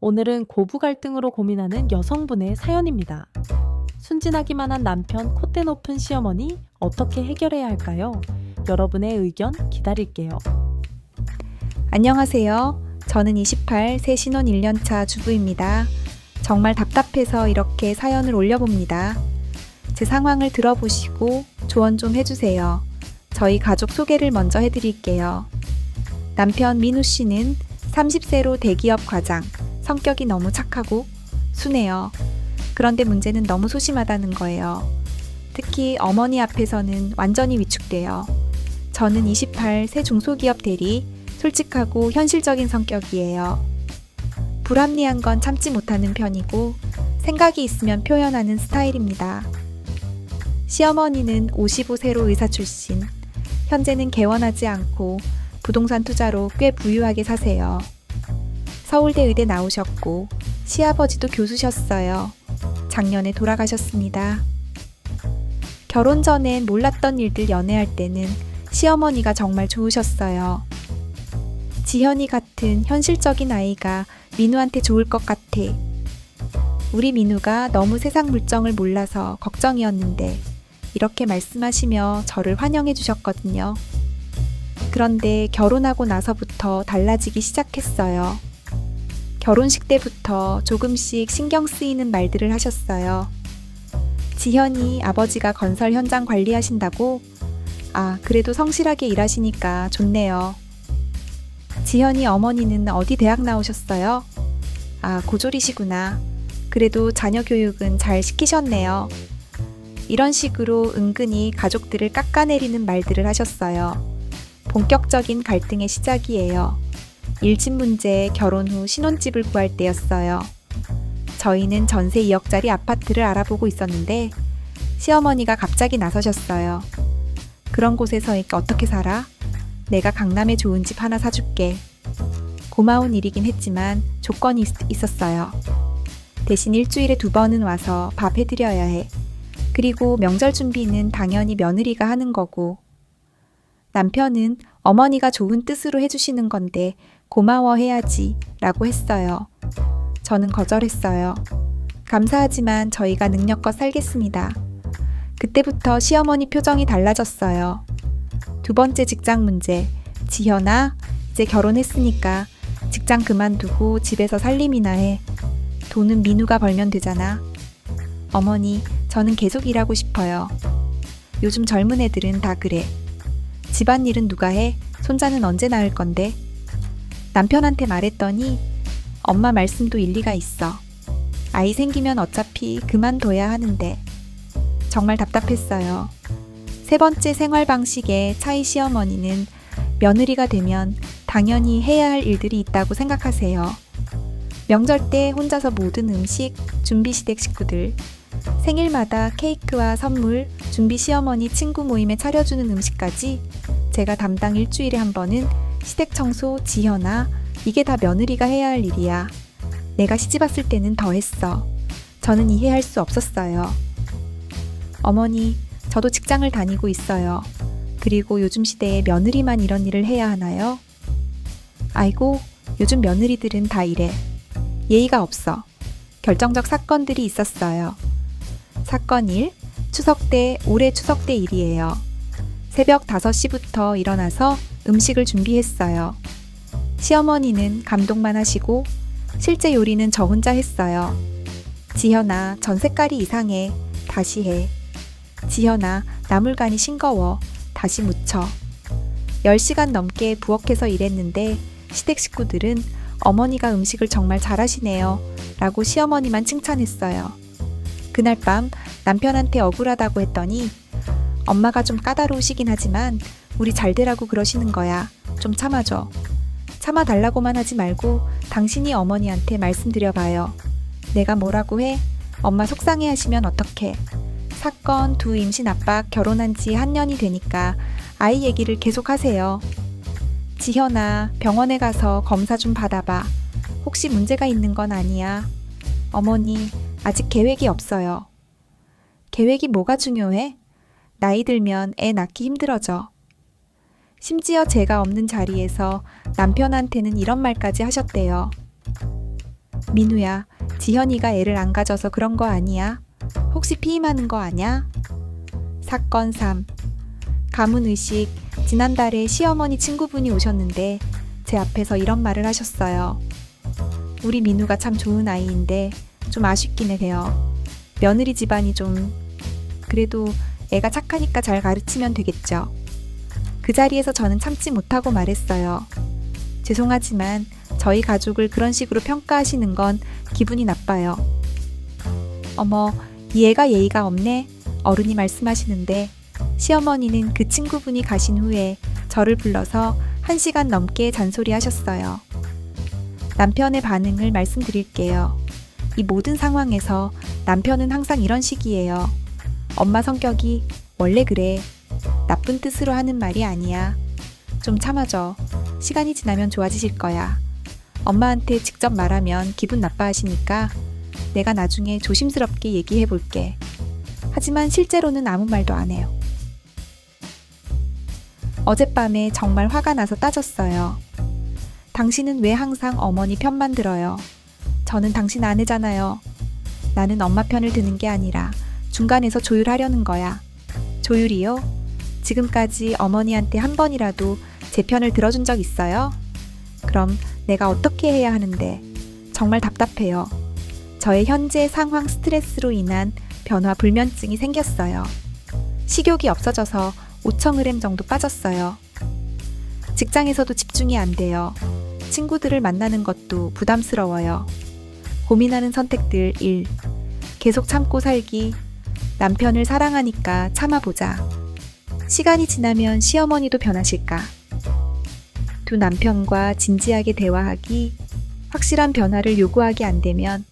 오늘은 고부 갈등으로 고민하는 여성분의 사연입니다. 순진하기만 한 남편 콧대 높은 시어머니 어떻게 해결해야 할까요? 여러분의 의견 기다릴게요. 안녕하세요. 저는 28, 새 신혼 1년차 주부입니다. 정말 답답해서 이렇게 사연을 올려봅니다. 제 상황을 들어보시고 조언 좀 해주세요. 저희 가족 소개를 먼저 해드릴게요. 남편 민우 씨는 30세로 대기업 과장, 성격이 너무 착하고 순해요. 그런데 문제는 너무 소심하다는 거예요. 특히 어머니 앞에서는 완전히 위축돼요. 저는 28, 새 중소기업 대리, 솔직하고 현실적인 성격이에요. 불합리한 건 참지 못하는 편이고 생각이 있으면 표현하는 스타일입니다. 시어머니는 55세로 의사 출신, 현재는 개원하지 않고 부동산 투자로 꽤 부유하게 사세요. 서울대 의대 나오셨고 시아버지도 교수셨어요. 작년에 돌아가셨습니다. 결혼 전엔 몰랐던 일들 연애할 때는 시어머니가 정말 좋으셨어요. 지현이 같은 현실적인 아이가 민우한테 좋을 것 같아. 우리 민우가 너무 세상 물정을 몰라서 걱정이었는데 이렇게 말씀하시며 저를 환영해 주셨거든요. 그런데 결혼하고 나서부터 달라지기 시작했어요. 결혼식 때부터 조금씩 신경 쓰이는 말들을 하셨어요. 지현이 아버지가 건설 현장 관리하신다고? 그래도 성실하게 일하시니까 좋네요. 지현이 어머니는 어디 대학 나오셨어요? 고졸이시구나. 그래도 자녀 교육은 잘 시키셨네요. 이런 식으로 은근히 가족들을 깎아내리는 말들을 하셨어요. 본격적인 갈등의 시작이에요. 일집 문제, 결혼 후 신혼집을 구할 때였어요. 저희는 전세 2억짜리 아파트를 알아보고 있었는데 시어머니가 갑자기 나서셨어요. 그런 곳에서 어떻게 살아? 내가 강남에 좋은 집 하나 사줄게. 고마운 일이긴 했지만 조건이 있었어요. 대신 일주일에 2번은 와서 밥 해드려야 해. 그리고 명절 준비는 당연히 며느리가 하는 거고. 남편은 어머니가 좋은 뜻으로 해주시는 건데 고마워해야지 라고 했어요. 저는 거절했어요. 감사하지만 저희가 능력껏 살겠습니다. 그때부터 시어머니 표정이 달라졌어요. 2번째 직장 문제. 지현아, 이제 결혼했으니까 직장 그만두고 집에서 살림이나 해. 돈은 민우가 벌면 되잖아. 어머니, 저는 계속 일하고 싶어요. 요즘 젊은 애들은 다 그래. 집안일은 누가 해? 손자는 언제 낳을 건데? 남편한테 말했더니 엄마 말씀도 일리가 있어. 아이 생기면 어차피 그만둬야 하는데. 정말 답답했어요. 3번째 생활 방식의 차이 시어머니는 며느리가 되면 당연히 해야 할 일들이 있다고 생각하세요. 명절 때 혼자서 모든 음식, 준비 시댁 식구들, 생일마다 케이크와 선물, 준비 시어머니 친구 모임에 차려주는 음식까지 제가 담당 일주일에 한 번은 시댁 청소, 지현아, 이게 다 며느리가 해야 할 일이야. 내가 시집 왔을 때는 더 했어. 저는 이해할 수 없었어요. 어머니, 저도 직장을 다니고 있어요. 그리고 요즘 시대에 며느리만 이런 일을 해야 하나요? 아이고, 요즘 며느리들은 다 이래. 예의가 없어. 결정적 사건들이 있었어요. 사건 1, 올해 추석 때 일이에요. 새벽 5시부터 일어나서 음식을 준비했어요. 시어머니는 감동만 하시고 실제 요리는 저 혼자 했어요. 지현아, 전 색깔이 이상해. 다시 해. 지현아, 나물간이 싱거워. 다시 무쳐. 10시간 넘게 부엌에서 일했는데 시댁 식구들은 어머니가 음식을 정말 잘하시네요. 라고 시어머니만 칭찬했어요. 그날 밤 남편한테 억울하다고 했더니 엄마가 좀 까다로우시긴 하지만 우리 잘 되라고 그러시는 거야. 좀 참아줘. 참아달라고만 하지 말고 당신이 어머니한테 말씀드려봐요. 내가 뭐라고 해? 엄마 속상해 하시면 어떡해. 사건 2 임신 압박 결혼한 지 한 년이 되니까 아이 얘기를 계속 하세요. 지현아, 병원에 가서 검사 좀 받아봐. 혹시 문제가 있는 건 아니야. 어머니, 아직 계획이 없어요. 계획이 뭐가 중요해? 나이 들면 애 낳기 힘들어져. 심지어 제가 없는 자리에서 남편한테는 이런 말까지 하셨대요. 민우야, 지현이가 애를 안 가져서 그런 거 아니야? 혹시 피임하는 거 아냐? 사건 3. 가문의식. 지난달에 시어머니 친구분이 오셨는데 제 앞에서 이런 말을 하셨어요. 우리 민우가 참 좋은 아이인데 좀 아쉽긴 해요. 며느리 집안이 좀 그래도 애가 착하니까 잘 가르치면 되겠죠. 그 자리에서 저는 참지 못하고 말했어요. 죄송하지만 저희 가족을 그런 식으로 평가하시는 건 기분이 나빠요. 어머, 이 애가 예의가 없네? 어른이 말씀하시는데 시어머니는 그 친구분이 가신 후에 저를 불러서 1시간 넘게 잔소리하셨어요. 남편의 반응을 말씀드릴게요. 이 모든 상황에서 남편은 항상 이런 식이에요. 엄마 성격이 원래 그래. 나쁜 뜻으로 하는 말이 아니야. 좀 참아줘. 시간이 지나면 좋아지실 거야. 엄마한테 직접 말하면 기분 나빠하시니까 내가 나중에 조심스럽게 얘기해 볼게. 하지만 실제로는 아무 말도 안 해요. 어젯밤에 정말 화가 나서 따졌어요. 당신은 왜 항상 어머니 편만 들어요? 저는 당신 아내잖아요. 나는 엄마 편을 드는 게 아니라 중간에서 조율하려는 거야. 조율이요? 지금까지 어머니한테 한 번이라도 제 편을 들어준 적 있어요? 그럼 내가 어떻게 해야 하는데? 정말 답답해요. 저의 현재 상황 스트레스로 인한 변화 불면증이 생겼어요. 식욕이 없어져서 5,000g 정도 빠졌어요. 직장에서도 집중이 안 돼요. 친구들을 만나는 것도 부담스러워요. 고민하는 선택들 1. 계속 참고 살기. 남편을 사랑하니까 참아보자. 시간이 지나면 시어머니도 변하실까? 두 남편과 진지하게 대화하기. 확실한 변화를 요구하기 안 되면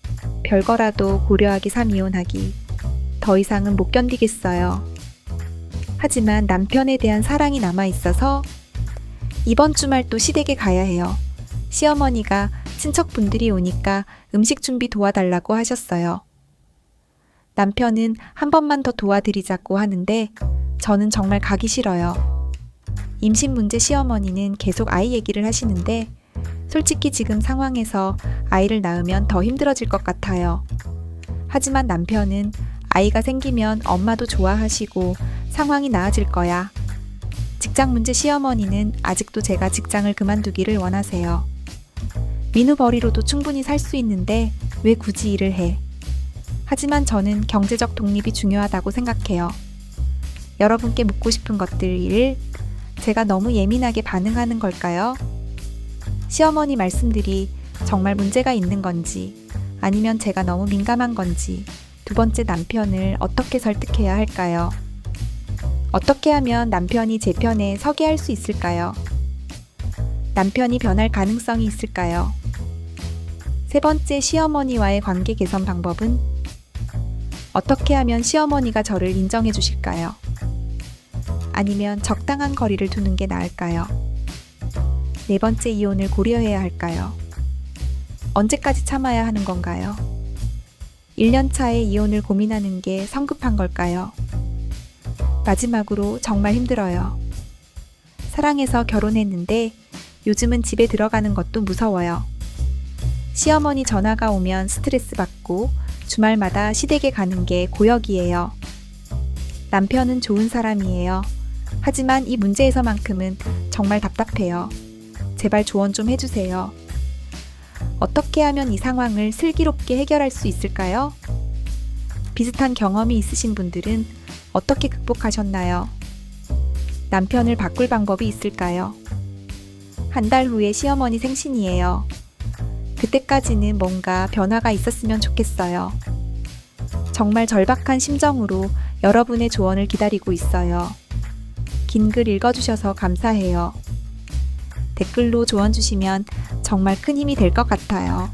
별거라도 고려하기 3이혼하기. 더 이상은 못 견디겠어요. 하지만 남편에 대한 사랑이 남아있어서 이번 주말 또 시댁에 가야 해요. 시어머니가 친척분들이 오니까 음식 준비 도와달라고 하셨어요. 남편은 한 번만 더 도와드리자고 하는데 저는 정말 가기 싫어요. 임신 문제 시어머니는 계속 아이 얘기를 하시는데 솔직히 지금 상황에서 아이를 낳으면 더 힘들어질 것 같아요. 하지만 남편은 아이가 생기면 엄마도 좋아하시고 상황이 나아질 거야. 직장 문제 시어머니는 아직도 제가 직장을 그만두기를 원하세요. 민우 벌이로도 충분히 살 수 있는데 왜 굳이 일을 해? 하지만 저는 경제적 독립이 중요하다고 생각해요. 여러분께 묻고 싶은 것들 1. 제가 너무 예민하게 반응하는 걸까요? 시어머니 말씀들이 정말 문제가 있는 건지 아니면 제가 너무 민감한 건지 두 번째 남편을 어떻게 설득해야 할까요? 어떻게 하면 남편이 제 편에 서게 할 수 있을까요? 남편이 변할 가능성이 있을까요? 세 번째 시어머니와의 관계 개선 방법은 어떻게 하면 시어머니가 저를 인정해 주실까요? 아니면 적당한 거리를 두는 게 나을까요? 네 번째 이혼을 고려해야 할까요? 언제까지 참아야 하는 건가요? 1년 차에 이혼을 고민하는 게 성급한 걸까요? 마지막으로 정말 힘들어요. 사랑해서 결혼했는데 요즘은 집에 들어가는 것도 무서워요. 시어머니 전화가 오면 스트레스 받고 주말마다 시댁에 가는 게 고역이에요. 남편은 좋은 사람이에요. 하지만 이 문제에서만큼은 정말 답답해요. 제발 조언 좀 해주세요. 어떻게 하면 이 상황을 슬기롭게 해결할 수 있을까요? 비슷한 경험이 있으신 분들은 어떻게 극복하셨나요? 남편을 바꿀 방법이 있을까요? 한 달 후에 시어머니 생신이에요. 그때까지는 뭔가 변화가 있었으면 좋겠어요. 정말 절박한 심정으로 여러분의 조언을 기다리고 있어요. 긴 글 읽어주셔서 감사해요. 댓글로 조언 주시면 정말 큰 힘이 될 것 같아요.